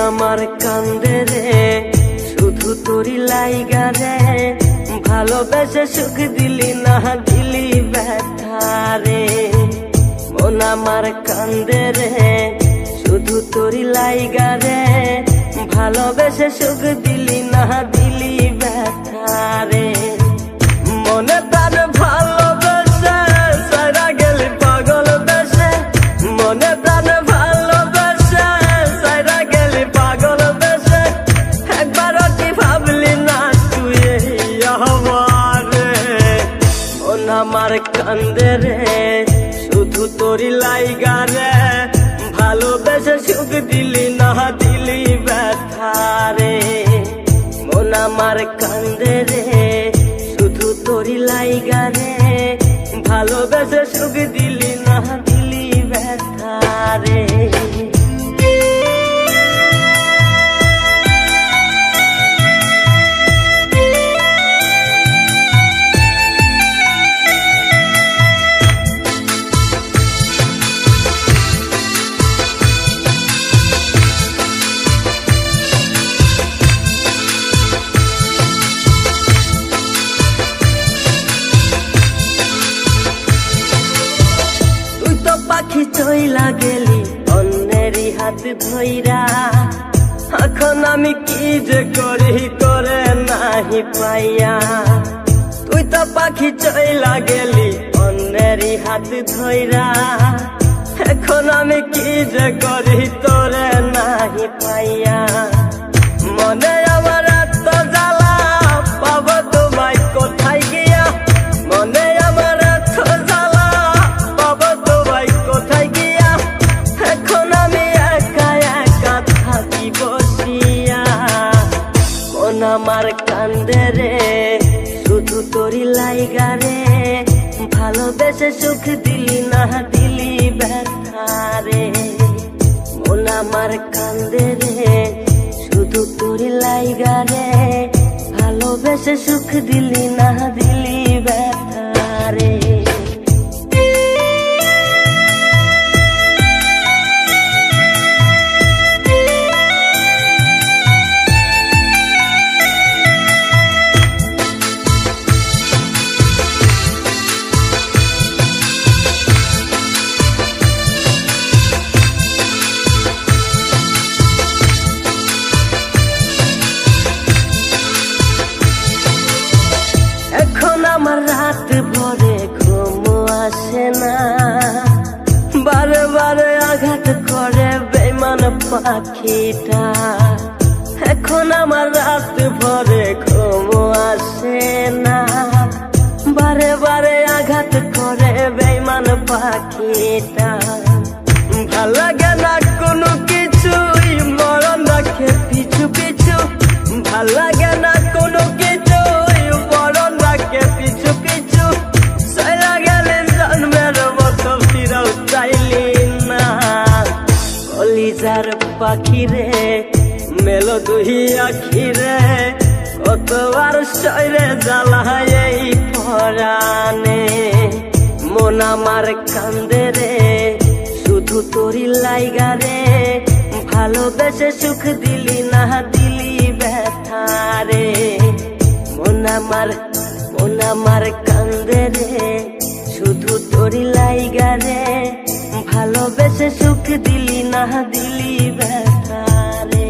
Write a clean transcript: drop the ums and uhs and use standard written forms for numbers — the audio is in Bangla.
আমার কান্দে রে শুধু তোরি লাইগা রে, ভালোবেসে সুখ দিলি না দিলি ব্যথা রে। মন আমার কান্দে রে শুধু তোরি লাইগা রে, ভালোবেসে সুখ দিলি না দিলি ব্যথা রে। মনে প্রাণ ভালোবেসে সারা গেলি পাগল বেশে, মনে প্রাণ ভালোবেসে সারা গেলি পাগল বেশে, একবার কি ভাবলি না তুই আমারে। মন আমার কান্দে রে শুধু তোরি লাইগা রে, ভালোবেসে সুখ দিলি না দিলি ব্যথা রে। মন আমার কান্দে রে শুধু তোরি লাইগা রে, ভালোবেসে সুখ দিলি না দিলি ব্যথা রে। পাখি চইলা গেলি অন্যেরই হাত ধইরা, এখন আমি কি যে করি করে নাহি পাইয়া। তুই তো পাখি চইলা গেলি অন্যেরই হাত ধইরা, এখন আমি কি যে করি তোরে নাহি পাইয়া। মনে আমার এত জ্বালা পাব তোমায় কোথায় গিয়া, মনে আমার এত জ্বালা পাব তোমায় কোথায় গিয়া, এখন আমি একা একা থাকি বসিয়া। মন আমার কান্দে রে শুধু তোরি লাইগা রে, ভালোবেসে সুখ দিলি না দিলি ব্যথা রে। মন আমার কান্দে রে শুধু তোরি লাইগা রে, ভালোবেসে সুখ দিলি না দিলি ব্যথা রে। এখন আমার রাত ভরে ঘুম আসে না, বারে বারে আঘাত করে বেমান পাখিটা। এখন আমার রাত ভরে ঘুম আসে না, বারে বারে আঘাত করে বেমান পাখিটা। ভাল লাগে না কোনো কিছুই মরণ রাখে পিছু পিছু, ভাল লাগে না কোনো কিছুই মরণ রাখে পিছু পিছু। সারা গেলে জন্মের মতো ফিরাও চাইলি না, কলিজার পাখি রে মেলো দুই আখি রে, কতবার শরীরে জ্বালায় এই পরাণে। মন আমার কান্দে রে শুধু তোরি লাইগা রে, ভালোবেসে সুখ দিলি না দিলি ব্যথা রে। মন আমার কান্দে রে শুধু তোরি লাইগা রে, ভালোবেসে সুখ দিলি না দিলি ব্যথা রে।